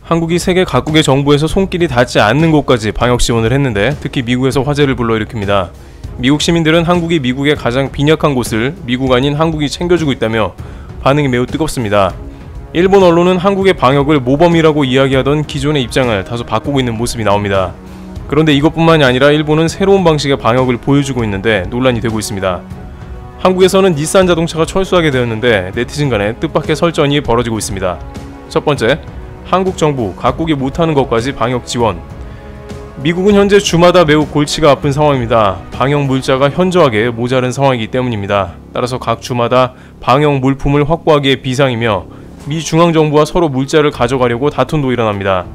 한국이 세계 각국의 정부에서 손길이 닿지 않는 곳까지 방역 지원을 했는데 특히 미국에서 화제를 불러일으킵니다. 미국 시민들은 한국이 미국의 가장 빈약한 곳을 미국 아닌 한국이 챙겨주고 있다며 반응이 매우 뜨겁습니다. 일본 언론은 한국의 방역을 모범이라고 이야기하던 기존의 입장을 다소 바꾸고 있는 모습이 나옵니다. 그런데 이것뿐만이 아니라 일본은 새로운 방식의 방역을 보여주고 있는데 논란이 되고 있습니다. 한국에서는 닛산 자동차가 철수하게 되었는데 네티즌 간의 뜻밖의 설전이 벌어지고 있습니다. 첫 번째, 한국 정부, 각국이 못하는 것까지 방역 지원. 미국은 현재 주마다 매우 골치가 아픈 상황입니다. 방역 물자가 현저하게 모자른 상황이기 때문입니다. 따라서 각 주마다 방역 물품을 확보하기에 비상이며 미 중앙정부와 서로 물자를 가져가려고 다툼도 일어납니다.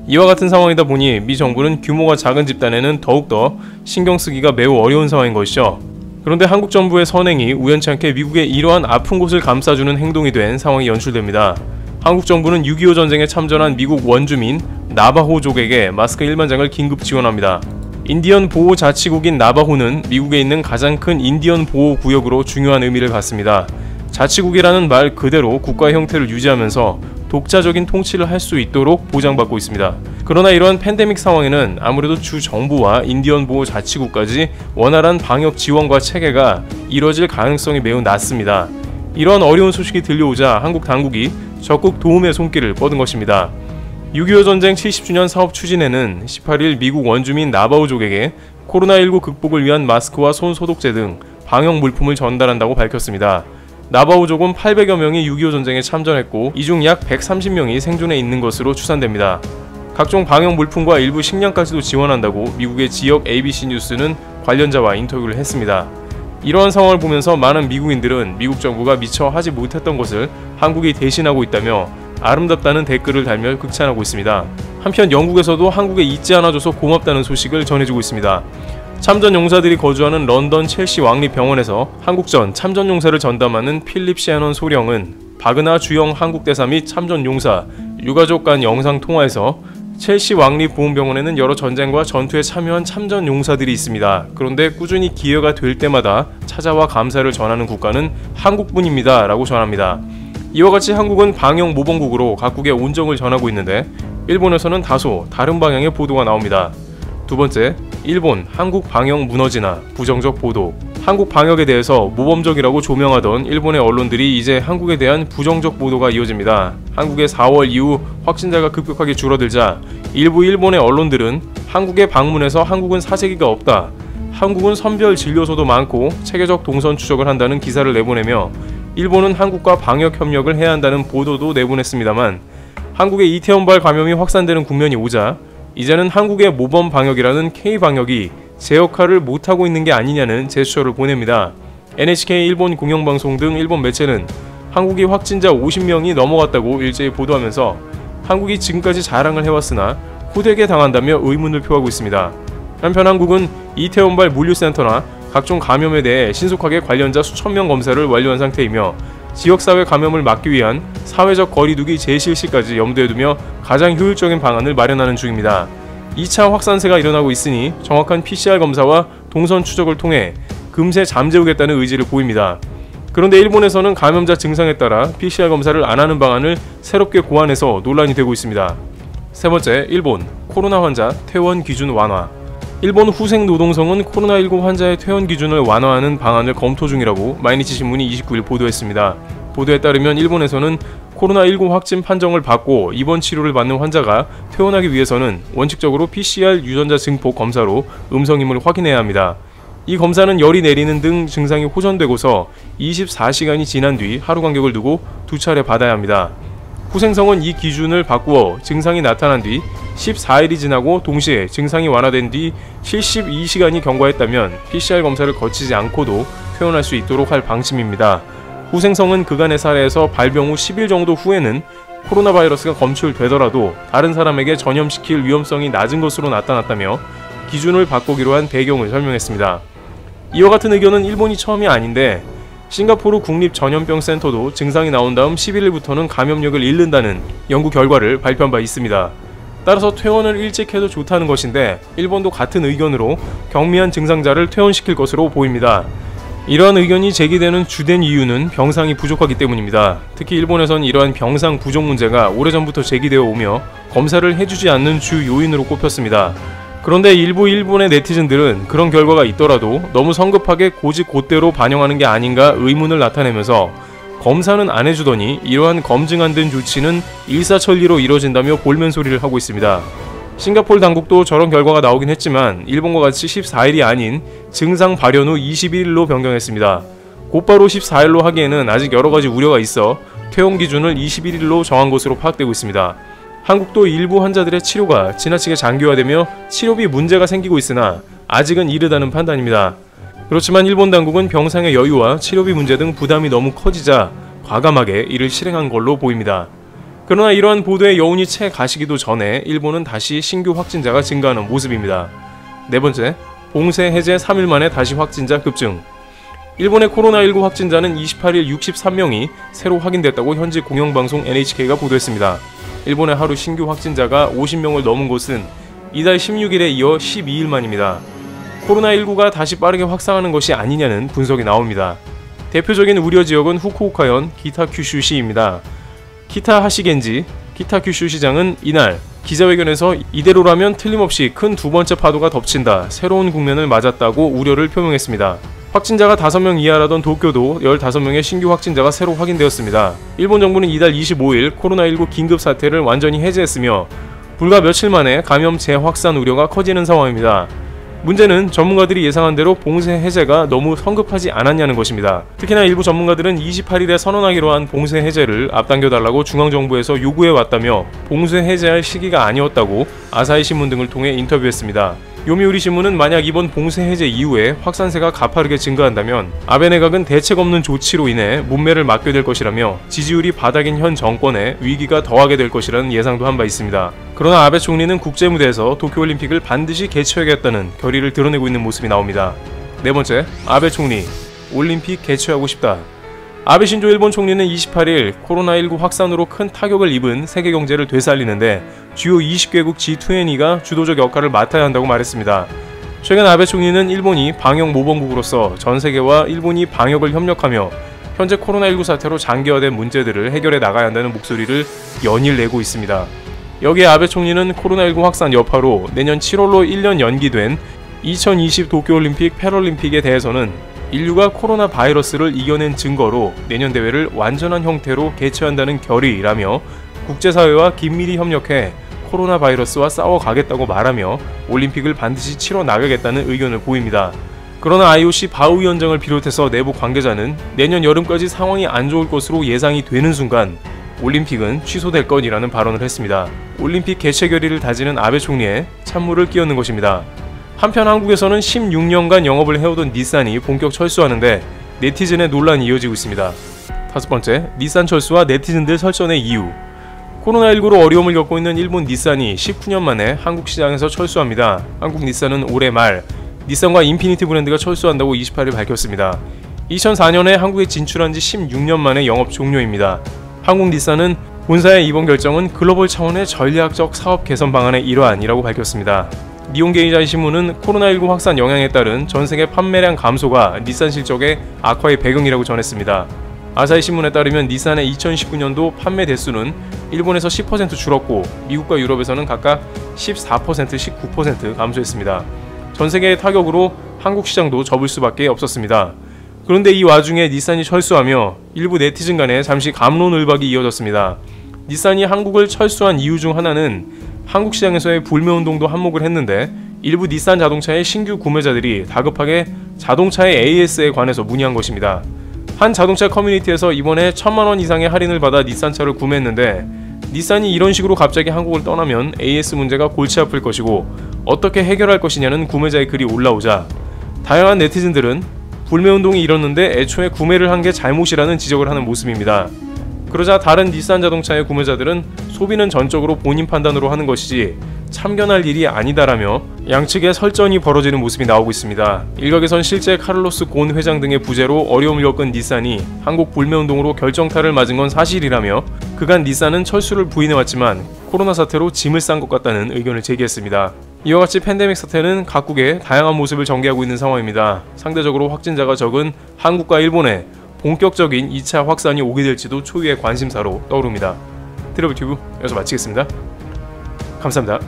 이와 같은 상황이다 보니 미 정부는 규모가 작은 집단에는 더욱더 신경쓰기가 매우 어려운 상황인 것이죠. 그런데 한국 정부의 선행이 우연치 않게 미국의 이러한 아픈 곳을 감싸주는 행동이 된 상황이 연출됩니다. 한국 정부는 6.25 전쟁에 참전한 미국 원주민 나바호족에게 마스크 1만 장을 긴급 지원합니다. 인디언 보호 자치국인 나바호는 미국에 있는 가장 큰 인디언 보호 구역으로 중요한 의미를 갖습니다. 자치국이라는 말 그대로 국가의 형태를 유지하면서 독자적인 통치를 할 수 있도록 보장받고 있습니다. 그러나 이러한 팬데믹 상황에는 아무래도 주 정부와 인디언 보호 자치국까지 원활한 방역 지원과 체계가 이뤄질 가능성이 매우 낮습니다. 이러한 어려운 소식이 들려오자 한국 당국이 적극 도움의 손길을 뻗은 것입니다. 6.25 전쟁 70주년 사업 추진에는 18일 미국 원주민 나바호족에게 코로나19 극복을 위한 마스크와 손 소독제 등 방역 물품을 전달한다고 밝혔습니다. 나바호족은 800여 명이 6.25 전쟁에 참전했고 이 중 약 130명이 생존해 있는 것으로 추산됩니다. 각종 방역 물품과 일부 식량까지도 지원한다고 미국의 지역 ABC 뉴스는 관련자와 인터뷰를 했습니다. 이러한 상황을 보면서 많은 미국인들은 미국 정부가 미처 하지 못했던 것을 한국이 대신하고 있다며 아름답다는 댓글을 달며 극찬하고 있습니다. 한편 영국에서도 한국에 잊지 않아줘서 고맙다는 소식을 전해주고 있습니다. 참전 용사들이 거주하는 런던 첼시 왕립병원에서 한국전 참전 용사를 전담하는 필립 셰넌 소령은 바그나 주영 한국대사 및 참전 용사, 유가족 간 영상통화에서 첼시 왕립보훈병원에는 여러 전쟁과 전투에 참여한 참전 용사들이 있습니다. 그런데 꾸준히 기회가 될 때마다 찾아와 감사를 전하는 국가는 한국뿐입니다 라고 전합니다. 이와 같이 한국은 방역 모범국으로 각국에 온정을 전하고 있는데 일본에서는 다소 다른 방향의 보도가 나옵니다. 두 번째, 일본 한국 방역 무너지나 부정적 보도. 한국 방역에 대해서 모범적이라고 조명하던 일본의 언론들이 이제 한국에 대한 부정적 보도가 이어집니다. 한국의 4월 이후 확진자가 급격하게 줄어들자 일부 일본의 언론들은 한국에 방문해서 한국은 사재기가 없다, 한국은 선별 진료소도 많고 체계적 동선 추적을 한다는 기사를 내보내며 일본은 한국과 방역 협력을 해야 한다는 보도도 내보냈습니다만 한국의 이태원발 감염이 확산되는 국면이 오자 이제는 한국의 모범 방역이라는 K방역이 제 역할을 못하고 있는 게 아니냐는 제스처를 보냅니다. NHK 일본 공영방송 등 일본 매체는 한국이 확진자 50명이 넘어갔다고 일제히 보도하면서 한국이 지금까지 자랑을 해왔으나 호되게 당한다며 의문을 표하고 있습니다. 한편 한국은 이태원발 물류센터나 각종 감염에 대해 신속하게 관련자 수천 명 검사를 완료한 상태이며 지역사회 감염을 막기 위한 사회적 거리두기 재실시까지 염두에 두며 가장 효율적인 방안을 마련하는 중입니다. 2차 확산세가 일어나고 있으니 정확한 PCR 검사와 동선 추적을 통해 금세 잠재우겠다는 의지를 보입니다. 그런데 일본에서는 감염자 증상에 따라 PCR 검사를 안 하는 방안을 새롭게 고안해서 논란이 되고 있습니다. 세 번째, 일본 코로나 환자 퇴원 기준 완화. 일본 후생노동성은 코로나19 환자의 퇴원 기준을 완화하는 방안을 검토 중이라고 마이니치 신문이 29일 보도했습니다. 보도에 따르면 일본에서는 코로나19 확진 판정을 받고 입원 치료를 받는 환자가 퇴원하기 위해서는 원칙적으로 PCR 유전자 증폭 검사로 음성임을 확인해야 합니다. 이 검사는 열이 내리는 등 증상이 호전되고서 24시간이 지난 뒤 하루 간격을 두고 2차례 받아야 합니다. 후생성은 이 기준을 바꾸어 증상이 나타난 뒤 14일이 지나고 동시에 증상이 완화된 뒤 72시간이 경과했다면 PCR 검사를 거치지 않고도 퇴원할 수 있도록 할 방침입니다. 후생성은 그간의 사례에서 발병 후 10일 정도 후에는 코로나 바이러스가 검출되더라도 다른 사람에게 전염시킬 위험성이 낮은 것으로 나타났다며 기준을 바꾸기로 한 배경을 설명했습니다. 이와 같은 의견은 일본이 처음이 아닌데 싱가포르 국립전염병센터도 증상이 나온 다음 11일부터는 감염력을 잃는다는 연구 결과를 발표한 바 있습니다. 따라서 퇴원을 일찍 해도 좋다는 것인데 일본도 같은 의견으로 경미한 증상자를 퇴원시킬 것으로 보입니다. 이러한 의견이 제기되는 주된 이유는 병상이 부족하기 때문입니다. 특히 일본에선 이러한 병상 부족 문제가 오래전부터 제기되어 오며 검사를 해주지 않는 주 요인으로 꼽혔습니다. 그런데 일부 일본의 네티즌들은 그런 결과가 있더라도 너무 성급하게 고지곧대로 반영하는 게 아닌가 의문을 나타내면서 검사는 안 해주더니 이러한 검증 안 된 조치는 일사천리로 이뤄진다며 볼멘소리를 하고 있습니다. 싱가포르 당국도 저런 결과가 나오긴 했지만 일본과 같이 14일이 아닌 증상 발현 후 21일로 변경했습니다. 곧바로 14일로 하기에는 아직 여러가지 우려가 있어 퇴원 기준을 21일로 정한 것으로 파악되고 있습니다. 한국도 일부 환자들의 치료가 지나치게 장기화되며 치료비 문제가 생기고 있으나 아직은 이르다는 판단입니다. 그렇지만 일본 당국은 병상의 여유와 치료비 문제 등 부담이 너무 커지자 과감하게 이를 실행한 걸로 보입니다. 그러나 이러한 보도의 여운이 채 가시기도 전에 일본은 다시 신규 확진자가 증가하는 모습입니다. 네 번째, 봉쇄 해제 3일 만에 다시 확진자 급증. 일본의 코로나19 확진자는 28일 63명이 새로 확인됐다고 현지 공영방송 NHK가 보도했습니다. 일본의 하루 신규 확진자가 50명을 넘은 곳은 이달 16일에 이어 12일 만입니다. 코로나19가 다시 빠르게 확산하는 것이 아니냐는 분석이 나옵니다. 대표적인 우려 지역은 후쿠오카현 기타큐슈시입니다. 키타 하시겐지 기타큐슈 시장은 이날 기자회견에서 이대로라면 틀림없이 큰 두 번째 파도가 덮친다, 새로운 국면을 맞았다고 우려를 표명했습니다. 확진자가 5명 이하라던 도쿄도 15명의 신규 확진자가 새로 확인되었습니다. 일본 정부는 이달 25일 코로나19 긴급 사태를 완전히 해제했으며 불과 며칠 만에 감염 재확산 우려가 커지는 상황입니다. 문제는 전문가들이 예상한 대로 봉쇄 해제가 너무 성급하지 않았냐는 것입니다. 특히나 일부 전문가들은 28일에 선언하기로 한 봉쇄 해제를 앞당겨달라고 중앙정부에서 요구해왔다며 봉쇄 해제할 시기가 아니었다고 아사히 신문 등을 통해 인터뷰했습니다. 요미우리 신문은 만약 이번 봉쇄 해제 이후에 확산세가 가파르게 증가한다면 아베 내각은 대책 없는 조치로 인해 문매를 맞게 될 것이라며 지지율이 바닥인 현 정권에 위기가 더하게 될 것이라는 예상도 한 바 있습니다. 그러나 아베 총리는 국제무대에서 도쿄올림픽을 반드시 개최하겠다는 결의를 드러내고 있는 모습이 나옵니다. 네 번째, 아베 총리 올림픽 개최하고 싶다. 아베 신조 일본 총리는 28일 코로나19 확산으로 큰 타격을 입은 세계 경제를 되살리는데 주요 20개국 G20가 주도적 역할을 맡아야 한다고 말했습니다. 최근 아베 총리는 일본이 방역 모범국으로서 전 세계와 일본이 방역을 협력하며 현재 코로나19 사태로 장기화된 문제들을 해결해 나가야 한다는 목소리를 연일 내고 있습니다. 여기에 아베 총리는 코로나19 확산 여파로 내년 7월로 1년 연기된 2020 도쿄올림픽 패럴림픽에 대해서는 인류가 코로나 바이러스를 이겨낸 증거로 내년 대회를 완전한 형태로 개최한다는 결의라며 국제사회와 긴밀히 협력해 코로나 바이러스와 싸워가겠다고 말하며 올림픽을 반드시 치러 나가겠다는 의견을 보입니다. 그러나 IOC 바우 위원장을 비롯해서 내부 관계자는 내년 여름까지 상황이 안 좋을 것으로 예상이 되는 순간 올림픽은 취소될 것이라는 발언을 했습니다. 올림픽 개최 결의를 다지는 아베 총리의 찬물을 끼얹는 것입니다. 한편 한국에서는 16년간 영업을 해오던 닛산이 본격 철수하는데 네티즌의 논란이 이어지고 있습니다. 다섯 번째, 닛산 철수와 네티즌들 설전의 이유. 코로나19로 어려움을 겪고 있는 일본 닛산이 19년 만에 한국 시장에서 철수합니다. 한국 닛산은 올해 말 닛산과 인피니티 브랜드가 철수한다고 28일 밝혔습니다. 2004년에 한국에 진출한 지 16년 만에 영업 종료입니다. 한국 닛산은 본사의 이번 결정은 글로벌 차원의 전략적 사업 개선 방안의 일환이라고 밝혔습니다. 니혼게이자이 신문은 코로나19 확산 영향에 따른 전세계 판매량 감소가 닛산 실적의 악화의 배경이라고 전했습니다. 아사히 신문에 따르면 닛산의 2019년도 판매 대수는 일본에서 10% 줄었고 미국과 유럽에서는 각각 14%, 19% 감소했습니다. 전세계의 타격으로 한국 시장도 접을 수밖에 없었습니다. 그런데 이 와중에 닛산이 철수하며 일부 네티즌 간에 잠시 갑론을박이 이어졌습니다. 닛산이 한국을 철수한 이유 중 하나는 한국 시장에서의 불매운동도 한몫을 했는데 일부 닛산 자동차의 신규 구매자들이 다급하게 자동차의 AS에 관해서 문의한 것입니다. 한 자동차 커뮤니티에서 이번에 1000만원 이상의 할인을 받아 닛산차를 구매했는데 닛산이 이런 식으로 갑자기 한국을 떠나면 AS 문제가 골치 아플 것이고 어떻게 해결할 것이냐는 구매자의 글이 올라오자 다양한 네티즌들은 불매운동이 일었는데 애초에 구매를 한 게 잘못이라는 지적을 하는 모습입니다. 그러자 다른 닛산 자동차의 구매자들은 소비는 전적으로 본인 판단으로 하는 것이지 참견할 일이 아니다라며 양측의 설전이 벌어지는 모습이 나오고 있습니다. 일각에선 실제 카를로스 곤 회장 등의 부재로 어려움을 겪은 닛산이 한국 불매운동으로 결정타를 맞은 건 사실이라며 그간 닛산은 철수를 부인해왔지만 코로나 사태로 짐을 싼 것 같다는 의견을 제기했습니다. 이와 같이 팬데믹 사태는 각국의 다양한 모습을 전개하고 있는 상황입니다. 상대적으로 확진자가 적은 한국과 일본에 본격적인 2차 확산이 오게 될지도 초유의 관심사로 떠오릅니다. 트래블 튜브 여기서 마치겠습니다. 감사합니다.